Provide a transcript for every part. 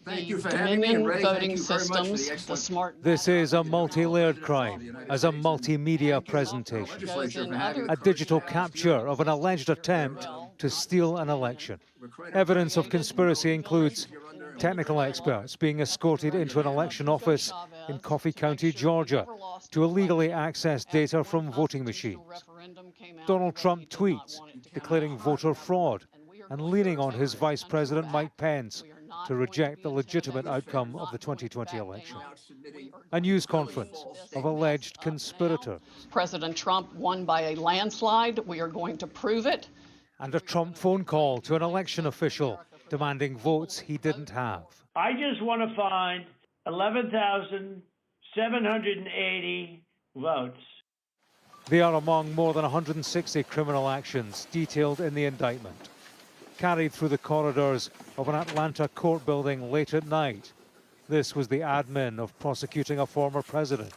Thank you for having me, and Ray, thank you very much for the excellent... This is a multi-layered crime as a multimedia presentation, a digital capture of an alleged attempt to steal an election. Evidence of conspiracy includes technical experts being escorted into an election office in Coffee County, Georgia, to illegally access data from voting machines. Donald Trump tweets declaring voter fraud and leaning on his Vice President Mike Pence to reject the legitimate outcome of the 2020 election. A news conference of alleged conspirators. President Trump won by a landslide. We are going to prove it. And a Trump phone call to an election official demanding votes he didn't have. I just want to find 11,780 votes. They are among more than 160 criminal actions detailed in the indictment, carried through the corridors of an Atlanta court building late at night. This was the admin of prosecuting a former president.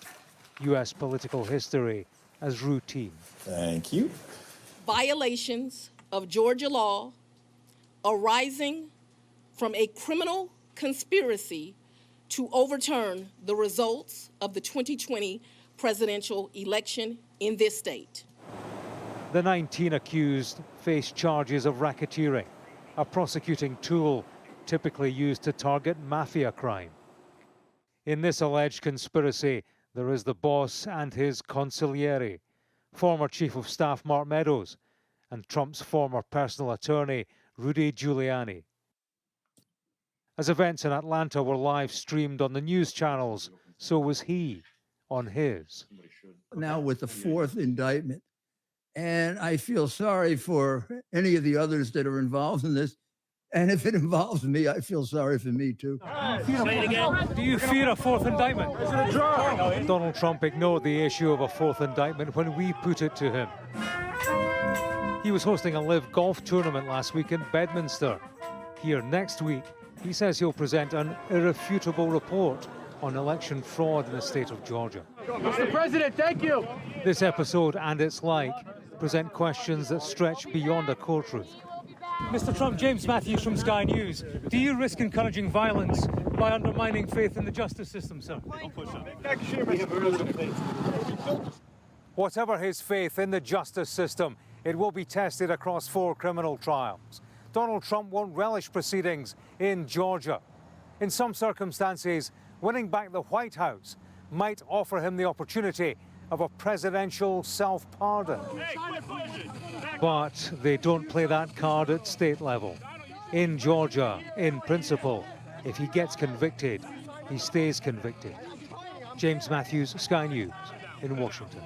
U.S. political history as routine. Thank you. Violations of Georgia law arising from a criminal conspiracy to overturn the results of the 2020 presidential election in this state. The 19 accused face charges of racketeering, a prosecuting tool typically used to target mafia crime. In this alleged conspiracy, there is the boss and his consigliere, former Chief of Staff Mark Meadows, and Trump's former personal attorney, Rudy Giuliani. As events in Atlanta were live streamed on the news channels, so was he on his. Now with the fourth indictment, and I feel sorry for any of the others that are involved in this. And if it involves me, I feel sorry for me too. Do you fear a fourth indictment? Donald Trump ignored the issue of a fourth indictment when we put it to him. He was hosting a live golf tournament last week in Bedminster. Here next week, he says he'll present an irrefutable report on election fraud in the state of Georgia. Mr. President, thank you. This episode and its like present questions that stretch beyond a courtroom. Mr. Trump, James Matthews from Sky News. Do you risk encouraging violence by undermining faith in the justice system, sir? Whatever his faith in the justice system, it will be tested across 4 criminal trials. Donald Trump won't relish proceedings in Georgia. In some circumstances, winning back the White House might offer him the opportunity of a presidential self-pardon. But they don't play that card at state level. In Georgia, in principle, if he gets convicted, he stays convicted. James Matthews, Sky News, in Washington.